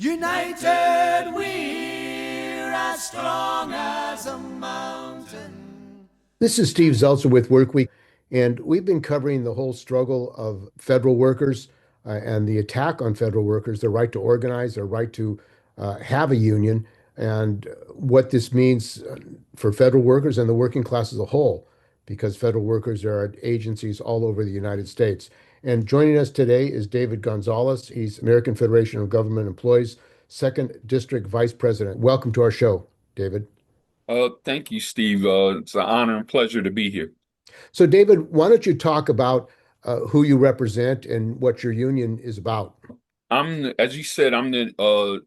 United we're as strong as a mountain. This is Steve Zeltzer with Workweek, and we've been covering the whole struggle of federal workers and the attack on federal workers, their right to organize, their right to have a union, and what this means for federal workers and the working class as a whole, because federal workers are at agencies all over the United States. And joining us today is David Gonzalez. He's American Federation of Government Employees, 2nd District Vice President. Welcome to our show, David. Thank you, Steve. It's an honor and pleasure to be here. So, David, why don't you talk about who you represent and what your union is about? As you said, I'm the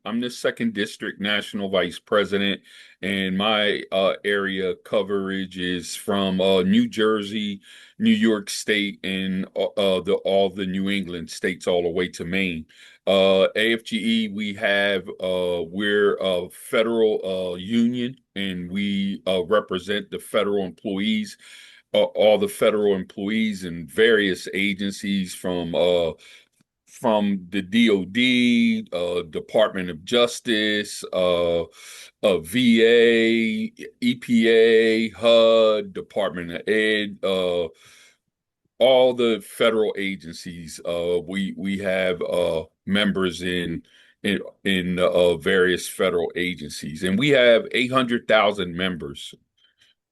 2nd District National Vice President, and my area coverage is from New Jersey, New York State, and all the New England states, all the way to Maine. AFGE, we're a federal union, and we represent the federal employees, all the federal employees in various agencies from the DOD, Department of Justice, VA, EPA, HUD, Department of Ed, all the federal agencies. We have members in various federal agencies, and we have 800,000 members.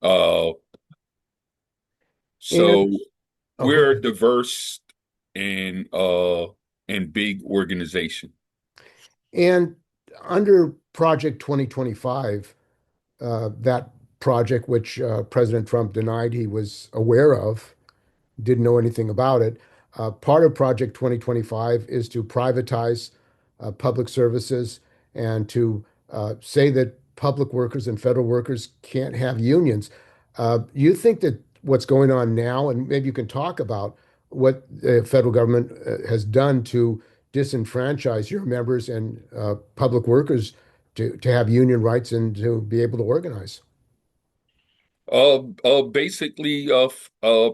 So we're diverse and big organization. And under Project 2025, that project which President Trump denied he was aware of, didn't know anything about it. Part of Project 2025 is to privatize public services and to say that public workers and federal workers can't have unions. You think that what's going on now, and maybe you can talk about what the federal government has done to disenfranchise your members and public workers to have union rights and to be able to organize? Basically,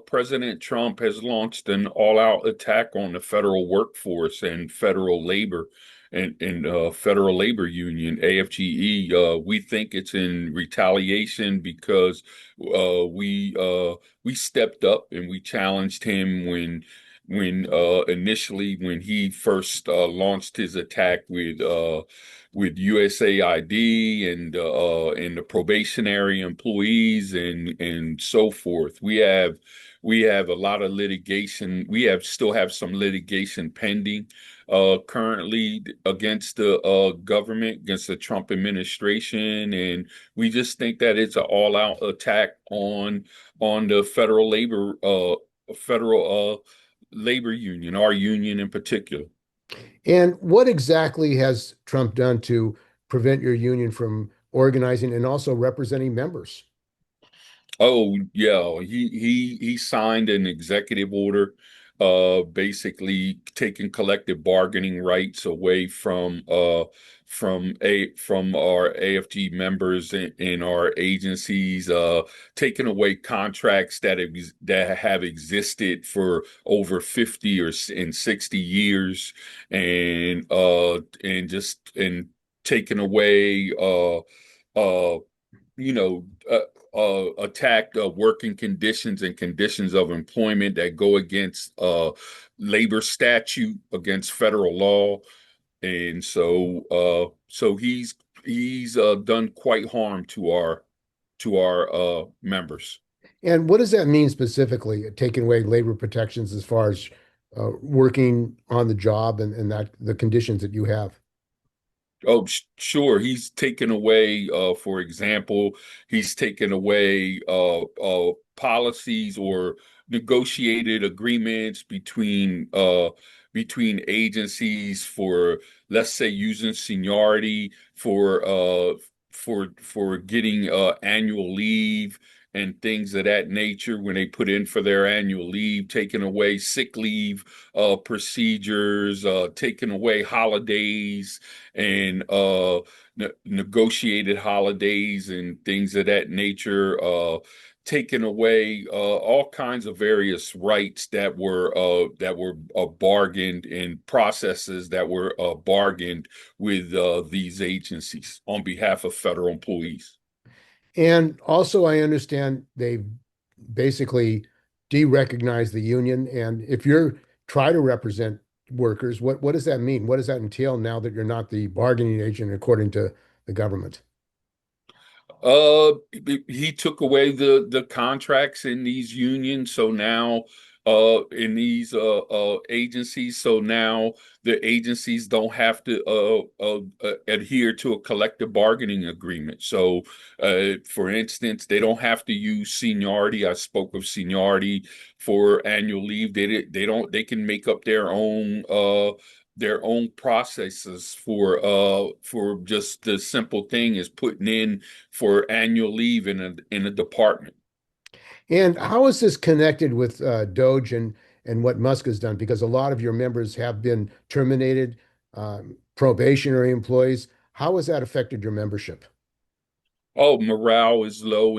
President Trump has launched an all-out attack on the federal workforce and federal labor and federal labor union, AFGE. We think it's in retaliation because we stepped up and we challenged him when initially when he first launched his attack with USAID and the probationary employees and so forth. We have a lot of litigation. Still have some litigation pending currently against the government, against the Trump administration, and we just think that it's an all-out attack on the federal labor union, our union in particular. And what exactly has Trump done to prevent your union from organizing and also representing members? Oh yeah, he signed an executive order, basically taking collective bargaining rights away from our AFG members in our agencies, taking away contracts that have existed for over 50 and 60 years, and taking away attack working conditions and conditions of employment that go against labor statute, against federal law, and so he's done quite harm to our members. And what does that mean specifically, taking away labor protections as far as working on the job and that the conditions that you have? Oh, sure. He's taken away, for example, he's taken away policies or negotiated agreements between agencies for, let's say, using seniority for getting annual leave and things of that nature when they put in for their annual leave, taking away sick leave procedures, taking away holidays and negotiated holidays and things of that nature, taken away all kinds of various rights that were bargained, and processes that were bargained with these agencies on behalf of federal employees. And also, I understand they basically de-recognize the union. And if you're try to represent workers, what does that mean? What does that entail now that you're not the bargaining agent according to the government? Uh, he took away the contracts in these unions, so now in these agencies, so now the agencies don't have to adhere to a collective bargaining agreement. So, for instance, they don't have to use seniority. I spoke of seniority for annual leave. They don't they can make up their own processes for just the simple thing as putting in for annual leave in a department. And how is this connected with DOGE and what Musk has done? Because a lot of your members have been terminated, probationary employees. How has that affected your membership? Oh, morale is low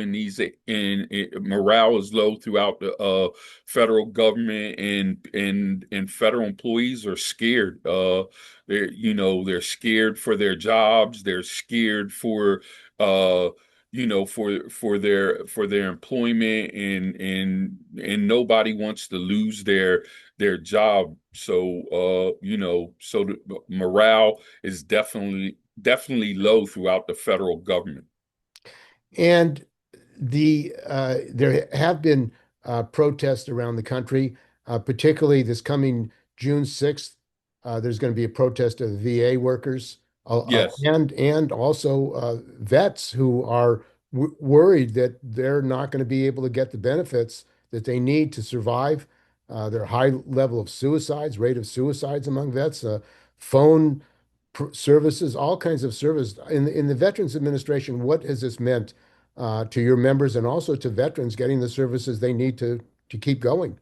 morale is low throughout the federal government, and federal employees are scared. They're scared for their jobs. They're scared for uh for their employment, and nobody wants to lose their job. So so the morale is definitely low throughout the federal government. And there have been protests around the country, particularly this coming June 6th. There's going to be a protest of VA workers Yes. and also vets who are w worried that they're not going to be able to get the benefits that they need to survive. Their high level of suicides, rate of suicides among vets, phone services, all kinds of service. In the Veterans Administration, what has this meant to your members and also to veterans getting the services they need to keep going?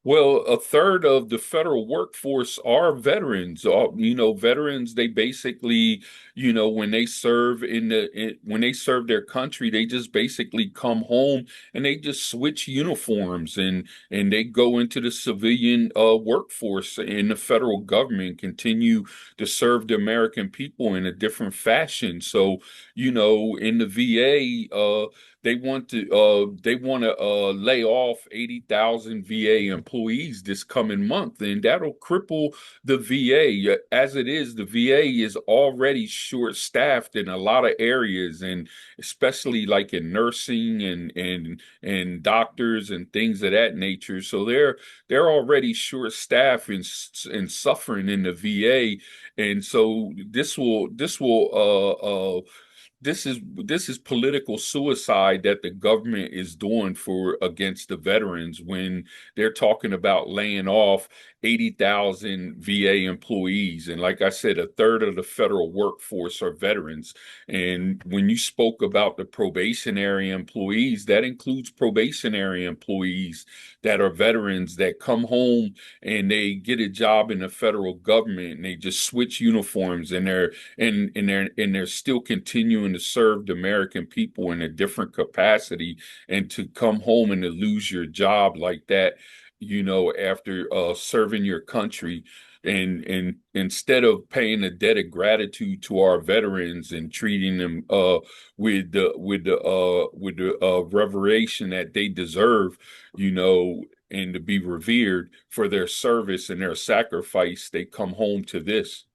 Well, a third of the federal workforce are veterans. Veterans, they basically, when they serve when they serve their country, they just basically come home and they just switch uniforms, and they go into the civilian workforce in the federal government, continue to serve the American people in a different fashion. So, in the VA, they want to lay off 80,000 VA employees this coming month, and that'll cripple the VA. As it is, the VA is already short-staffed in a lot of areas, and especially like in nursing and doctors and things of that nature. So they're already short-staffed and suffering in the VA, and so this is political suicide that the government is doing for against the veterans when they're talking about laying off 80,000 VA employees. And like I said, a third of the federal workforce are veterans. And when you spoke about the probationary employees, that includes probationary employees that are veterans that come home and they get a job in the federal government, and they just switch uniforms, and they're still continuing to serve the American people in a different capacity. And to come home and to lose your job like that, after serving your country, and instead of paying a debt of gratitude to our veterans and treating them with the reverence that they deserve, and to be revered for their service and their sacrifice, they come home to this.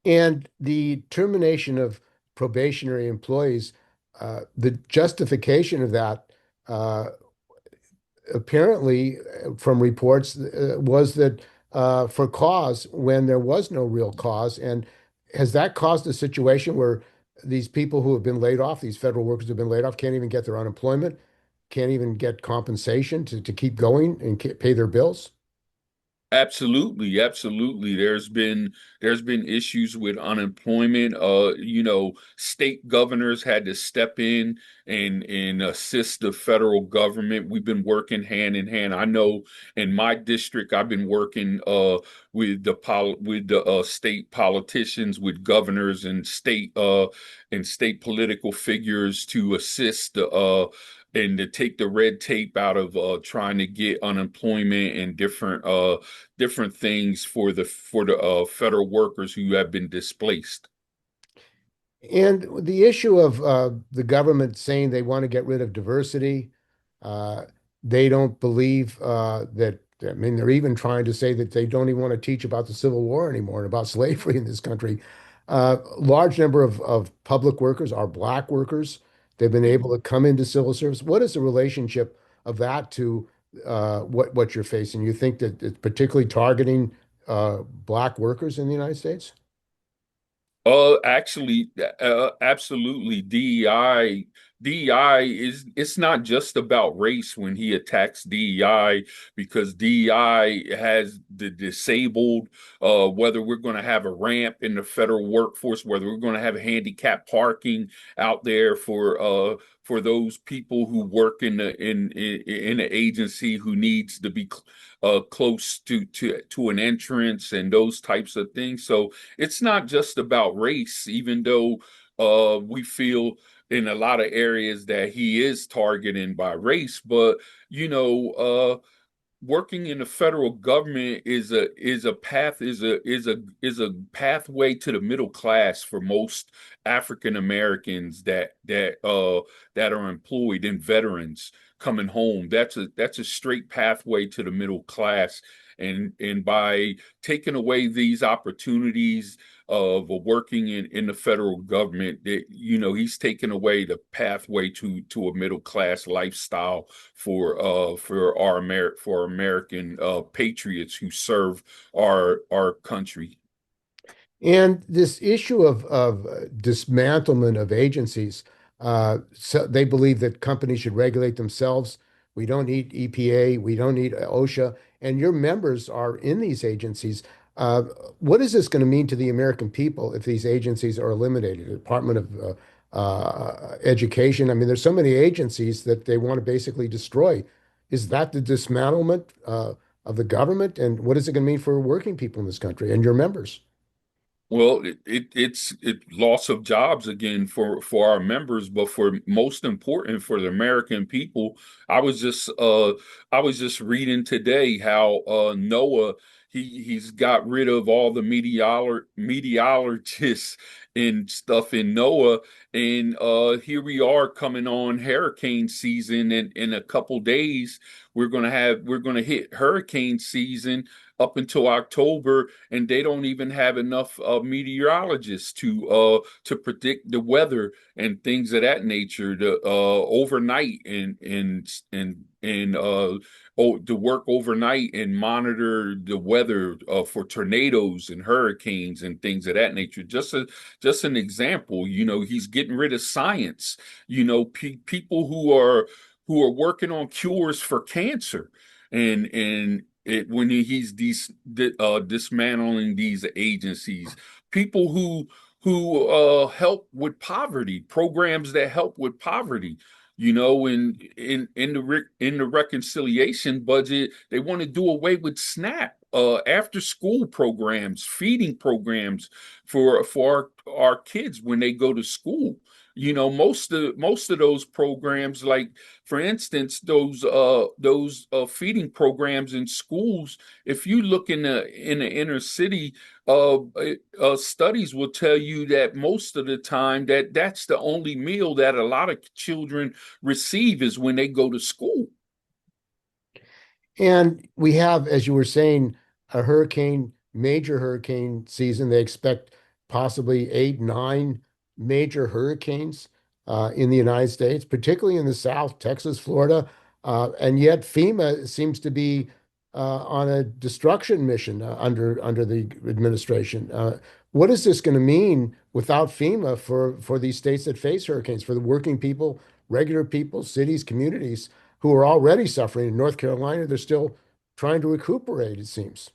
And the termination of probationary employees, the justification of that, uh, apparently, from reports, was that for cause when there was no real cause. And has that caused a situation where these people who have been laid off, these federal workers who have been laid off, can't even get their unemployment, can't even get compensation to keep going and pay their bills? Absolutely, absolutely. There's been issues with unemployment. State governors had to step in and assist the federal government. We've been working hand in hand. I know in my district, I've been working with the state politicians, with governors and state political figures to assist and to take the red tape out of trying to get unemployment and different things for the federal workers who have been displaced. And the issue of the government saying they want to get rid of diversity, uh, they don't believe that. I mean, they're even trying to say that they don't even want to teach about the Civil War anymore and about slavery in this country. Large number of public workers are black workers. They've been able Mhm. to come into civil service. What is the relationship of that to what you're facing? You think that it's particularly targeting black workers in the United States? Actually, absolutely. DEI is it's not just about race when he attacks DEI because DEI has the disabled, whether we're going to have a ramp in the federal workforce, whether we're going to have handicap parking out there for those people who work in the agency who needs to be close to an entrance and those types of things. So it's not just about race, even though we feel in a lot of areas that he is targeting by race, but you know, working in the federal government is a pathway to the middle class for most African Americans that are employed and veterans coming home. That's a straight pathway to the middle class. And by taking away these opportunities of working in the federal government, that he's taken away the pathway to a middle class lifestyle for American patriots who serve our country. And this issue of dismantlement of agencies, so they believe that companies should regulate themselves. We don't need EPA, we don't need OSHA, and your members are in these agencies. Uh, what is this going to mean to the American people if these agencies are eliminated? The Department of Education. I mean, there's so many agencies that they want to basically destroy. Is that the dismantlement of the government? And what is it going to mean for working people in this country and your members? Well, it's loss of jobs again for our members, but for most important for the American people, I was just uh I was just reading today how NOAA he's got rid of all the meteorologists and stuff in NOAA, and here we are coming on hurricane season, and in a couple days we're gonna hit hurricane season up until October, and they don't even have enough meteorologists to predict the weather and things of that nature to overnight and to work overnight and monitor the weather for tornadoes and hurricanes and things of that nature. Just an example, he's getting rid of science. People who are working on cures for cancer and when he's dismantling these agencies, people who help with poverty, programs that help with poverty. In the reconciliation budget, they want to do away with SNAP, after school programs, feeding programs for our kids when they go to school. Most of those programs, like for instance, those feeding programs in schools. If you look in the inner city, studies will tell you that most of the time that's the only meal that a lot of children receive is when they go to school. And we have, as you were saying, a major hurricane season. They expect possibly eight, nine major hurricanes in the United States, particularly in the South, Texas, Florida. And yet FEMA seems to be on a destruction mission under the administration. What is this going to mean without FEMA for these states that face hurricanes, for the working people, regular people, cities, communities? Who are already suffering. In North Carolina, they're still trying to recuperate, it seems.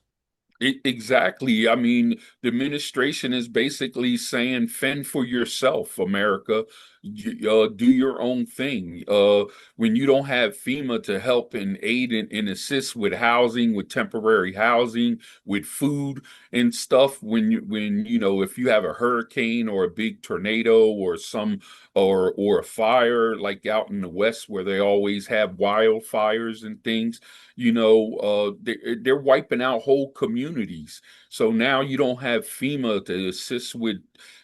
Exactly. I mean, the administration is basically saying, fend for yourself, America. do your own thing. When you don't have FEMA to help and aid and assist with housing, with temporary housing, with food and stuff, when you know if you have a hurricane or a big tornado or some or a fire like out in the West where they always have wildfires and things, they're wiping out whole communities. So now you don't have FEMA to assist with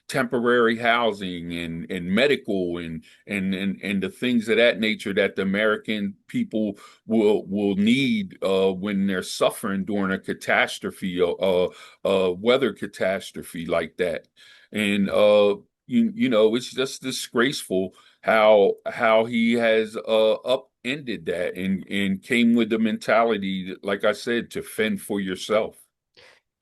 temporary housing and medical and the things of that nature that the American people will need when they're suffering during a catastrophe, weather catastrophe like that. And it's just disgraceful how he has upended that and came with the mentality, like I said, to fend for yourself.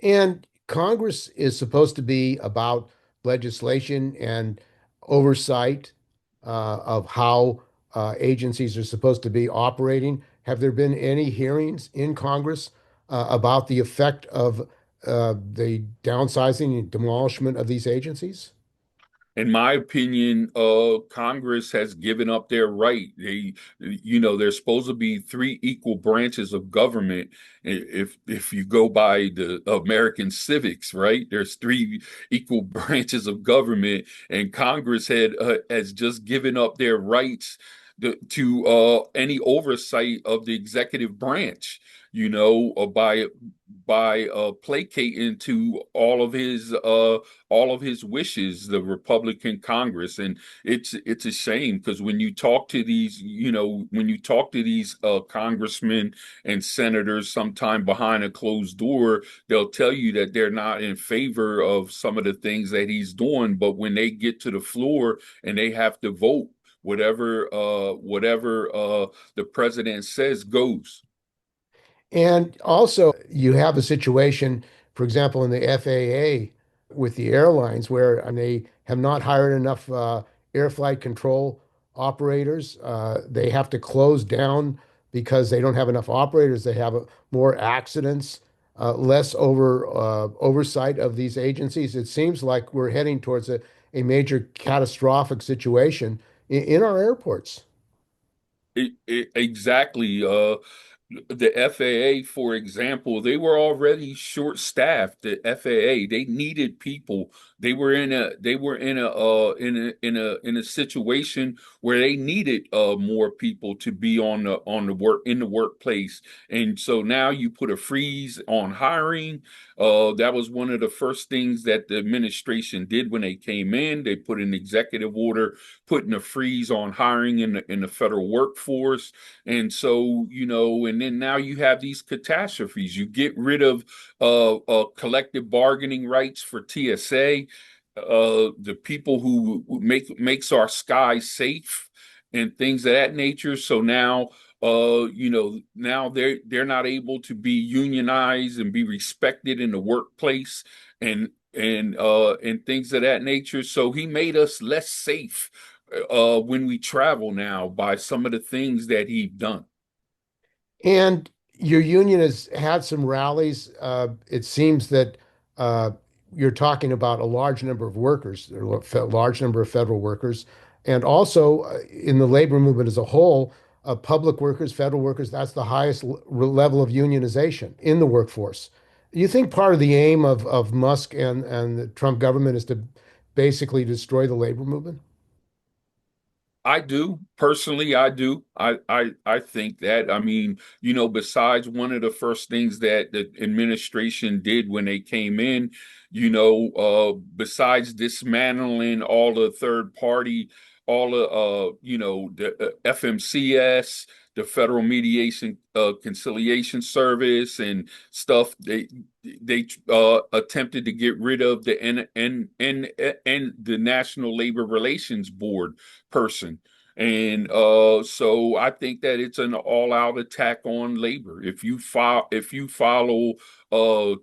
And Congress is supposed to be about legislation and oversight of how agencies are supposed to be operating. Have there been any hearings in Congress about the effect of the downsizing and demolishment of these agencies? In my opinion, Congress has given up their right. There's supposed to be three equal branches of government. If you go by the American civics, right? There's three equal branches of government, and Congress has just given up their rights to any oversight of the executive branch. By placating to all of his wishes, the Republican Congress. And it's a shame because when you talk to these congressmen and senators sometime behind a closed door, they'll tell you that they're not in favor of some of the things that he's doing. But when they get to the floor and they have to vote, whatever the president says goes. And also, you have a situation, for example, in the FAA with the airlines where they have not hired enough air flight control operators. They have to close down because they don't have enough operators. They have more accidents, less oversight of these agencies. It seems like we're heading towards a major catastrophic situation in our airports. Exactly. The FAA, for example, they were already short-staffed. The FAA, they needed people. They were in a situation where they needed more people to be on the work in the workplace. And so now you put a freeze on hiring. That was one of the first things that the administration did when they came in. They put an executive order putting a freeze on hiring in the federal workforce. And so, and then now you have these catastrophes. You get rid of collective bargaining rights for TSA, the people who makes our sky safe and things of that nature. So now, now they're not able to be unionized and be respected in the workplace and things of that nature. So he made us less safe when we travel now by some of the things that he's done. And your union has had some rallies. It seems that uh, you're talking about a large number of workers, a large number of federal workers, and also in the labor movement as a whole, public workers, federal workers, that's the highest level of unionization in the workforce. You think part of the aim of Musk and the Trump government is to basically destroy the labor movement? I do personally. I do. I think that. I mean, besides one of the first things that the administration did when they came in, besides dismantling all the third party, all the the FMCS, the Federal Mediation Conciliation Service, and stuff. They attempted to get rid of the and the National Labor Relations Board person. And so I think that it's an all-out attack on labor. If you follow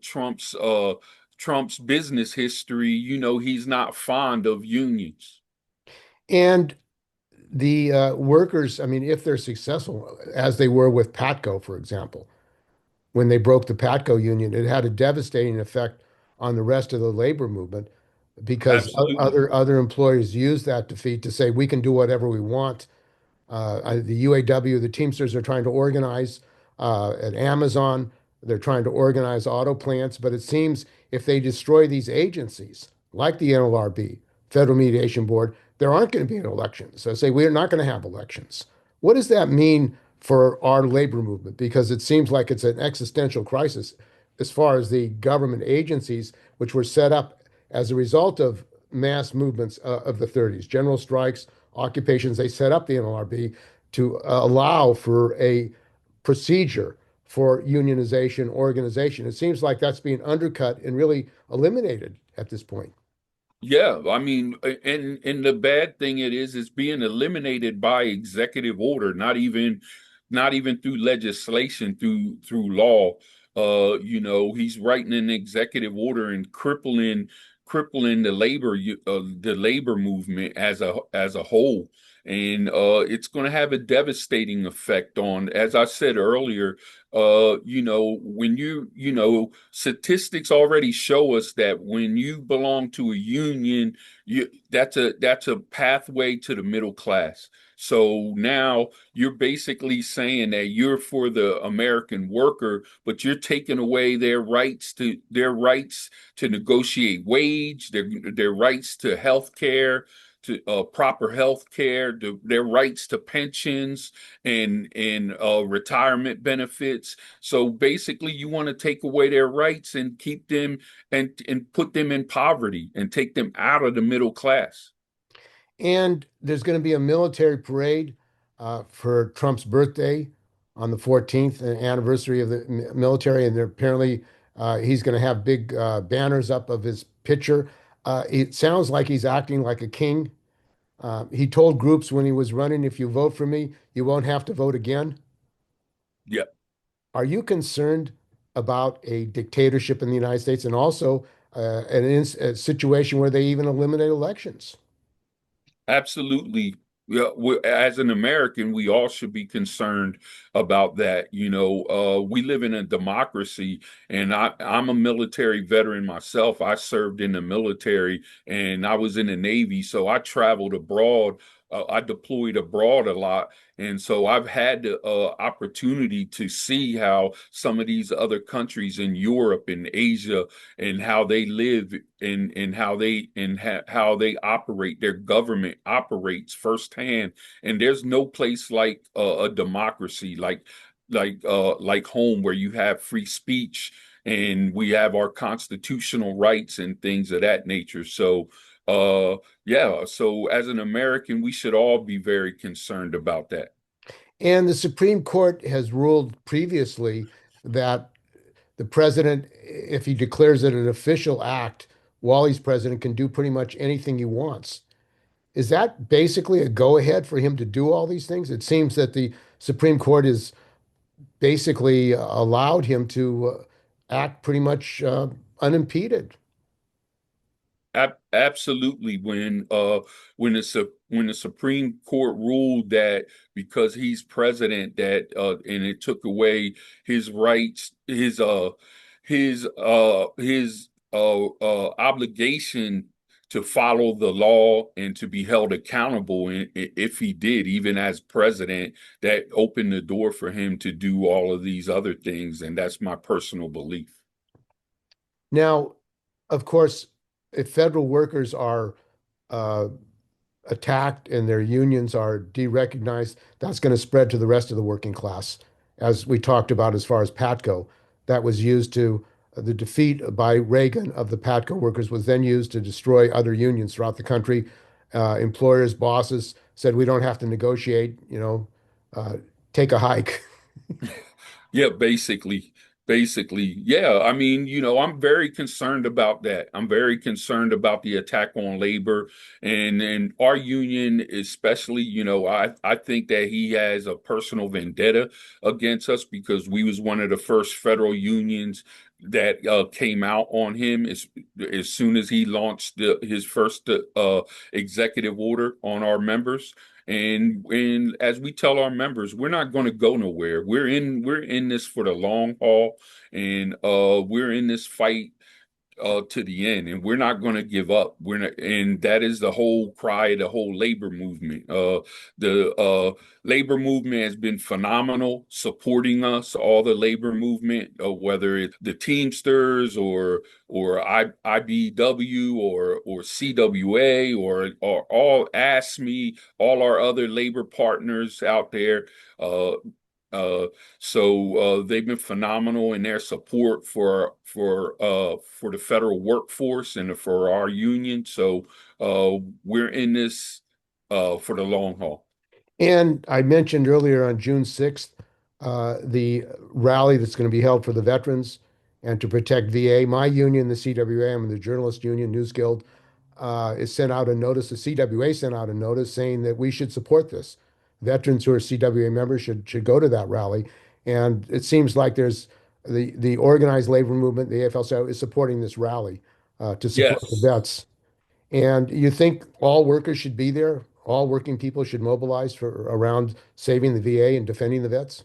Trump's business history, he's not fond of unions. And the workers, I mean, if they're successful, as they were with PATCO, for example, when they broke the PATCO union, it had a devastating effect on the rest of the labor movement. because Absolutely. other employers use that defeat to say we can do whatever we want. The UAW, the Teamsters are trying to organize at Amazon. They're trying to organize auto plants, but it seems if they destroy these agencies like the NLRB, Federal Mediation Board, there aren't going to be an election. So say we're not going to have elections. What does that mean for our labor movement? Because it seems like it's an existential crisis as far as the government agencies, which were set up as a result of mass movements of the 30s, general strikes, occupations. They set up the NLRB to allow for a procedure for unionization, organization. It seems like that's being undercut and really eliminated at this point. Yeah, I mean, and the bad thing it is it's being eliminated by executive order, not even through legislation, through law. He's writing an executive order and crippling the labor movement as a whole. And it's going to have a devastating effect on, as I said earlier, when statistics already show us that when you belong to a union, that's a pathway to the middle class. So now you're basically saying that you're for the American worker, but you're taking away their rights to negotiate wage, their rights to health care, to proper health care, their rights to pensions and retirement benefits. So basically, you want to take away their rights and keep them and put them in poverty and take them out of the middle class. And there's going to be a military parade for Trump's birthday on the 14th anniversary of the military. And apparently he's going to have big banners up of his picture. It sounds like he's acting like a king. He told groups when he was running, if you vote for me, you won't have to vote again. Yep. Are you concerned about a dictatorship in the United States and also a situation where they even eliminate elections? Absolutely. Yeah, as an American, we all should be concerned about that. We live in a democracy, and I'm a military veteran myself. I served in the military, and I was in the Navy, so I traveled abroad. I deployed abroad a lot, and so I've had the opportunity to see how some of these other countries in Europe and Asia and how they live and how they operate. Their government operates firsthand, and there's no place like a democracy like home where you have free speech and we have our constitutional rights and things of that nature. So yeah, so as an American, we should all be very concerned about that. And the Supreme Court has ruled previously that the president, if he declares it an official act while he's president, can do pretty much anything he wants. Is that basically a go-ahead for him to do all these things? It seems that the Supreme Court has basically allowed him to act pretty much unimpeded. Absolutely. When the Supreme Court ruled that because he's president that and it took away his rights, his obligation to follow the law and to be held accountable, and if he did, even as president, that opened the door for him to do all of these other things, and that's my personal belief. Now, of course, if federal workers are uh, attacked and their unions are derecognized, that's going to spread to the rest of the working class. As we talked about, as far as PATCO, that was used to the defeat by Reagan of the PATCO workers was then used to destroy other unions throughout the country. Employers, bosses said, we don't have to negotiate, uh, take a hike. Yeah, basically. Yeah. I mean, I'm very concerned about that. I'm very concerned about the attack on labor and our union, especially, I think that he has a personal vendetta against us because we was one of the first federal unions that came out on him as soon as he launched his first executive order on our members. And as we tell our members, we're not going to go nowhere. We're in this for the long haul, and we're in this fight to the end, and we're not going to give up. We're not, and that is the whole cry of the whole labor movement. The labor movement has been phenomenal, supporting us. All the labor movement, whether it's the Teamsters IBW or CWA or all ASME, all our other labor partners out there. Uh, uh, they've been phenomenal in their support for the federal workforce and for our union. We're in this for the long haul. And I mentioned earlier on June 6th, the rally that's going to be held for the veterans and to protect VA. My union, the CWA, I'm in the Journalist Union News Guild, is sent out a notice. The CWA sent out a notice saying that we should support this. Veterans who are CWA members should go to that rally. And it seems like there's the organized labor movement, the AFL-CIO, is supporting this rally to support the Yes. vets. And you think all workers should be there? All working people should mobilize for around saving the VA and defending the vets?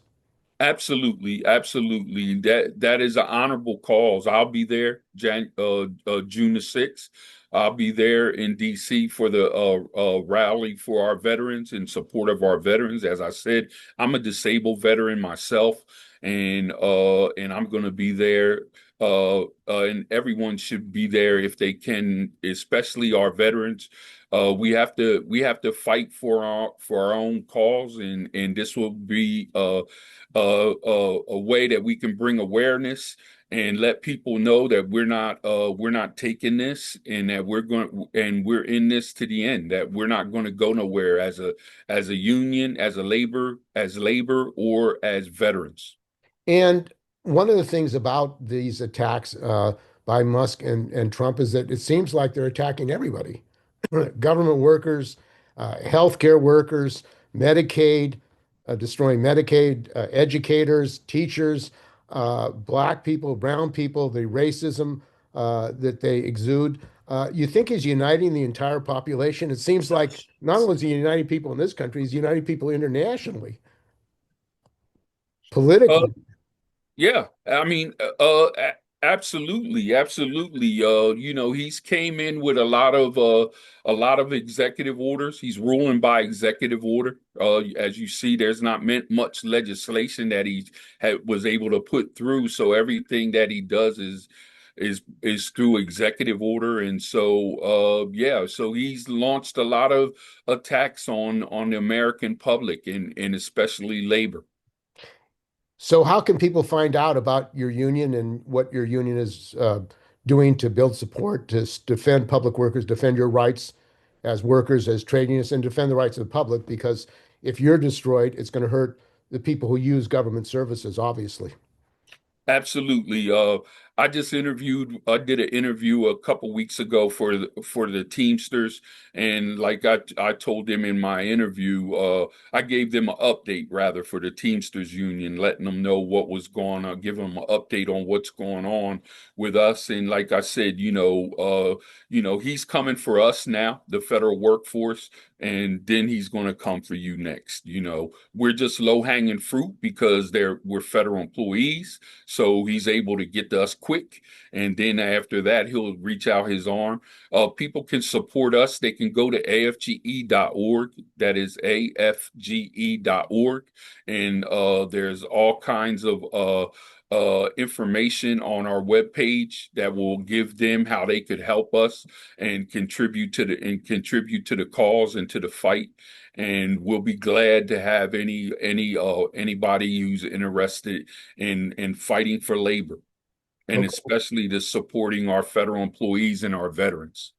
Absolutely, absolutely. That is an honorable cause. I'll be there, June the 6th. I'll be there in DC for the rally for our veterans in support of our veterans. As I said, I'm a disabled veteran myself, and I'm going to be there. And everyone should be there if they can, especially our veterans. We have to fight for our own cause, and this will be a way that we can bring awareness and let people know that we're not taking this, and that we're in this to the end, that we're not going to go nowhere as a union, as labor or as veterans. And one of the things about these attacks by Musk and Trump is that it seems like they're attacking everybody. Government workers, healthcare workers, Medicaid, destroying Medicaid, educators, teachers, black people, brown people, the racism that they exude. You think he's uniting the entire population? It seems like not only is he uniting people in this country, he's uniting people internationally, Uh, politically. Yeah, I mean, absolutely, absolutely. He's came in with a lot of executive orders. He's ruling by executive order. As you see, there's not meant much legislation that was able to put through. So everything that he does is through executive order. And yeah, so he's launched a lot of attacks on the American public and especially labor. So, how can people find out about your union and what your union is doing to build support, to defend public workers, defend your rights as workers, as trade unionists, and defend the rights of the public? Because if you're destroyed, it's going to hurt the people who use government services, obviously. Absolutely. I did an interview a couple weeks ago for the Teamsters, and like I told them in my interview, I gave them an update rather for the Teamsters Union, letting them know what was going on, giving them an update on what's going on with us. And like I said, he's coming for us now, the federal workforce, and then he's going to come for you next. We're just low hanging fruit because we're federal employees. So he's able to get to us quick. And then after that, he'll reach out his arm. People can support us. They can go to afge.org. That is afge.org. And there's all kinds of information on our webpage that will give them how they could help us and contribute to the cause and to the fight. And we'll be glad to have anybody who's interested in fighting for labor, and Okay. especially the supporting our federal employees and our veterans.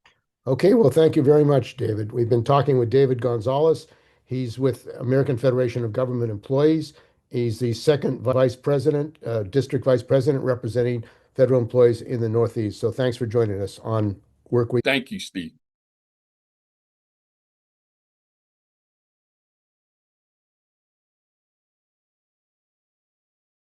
Okay. Well, thank you very much, David. We've been talking with David Gonzalez. He's with American Federation of Government Employees. He's the second vice president, district vice president, representing federal employees in the Northeast. So thanks for joining us on Work Week. Thank you, Steve.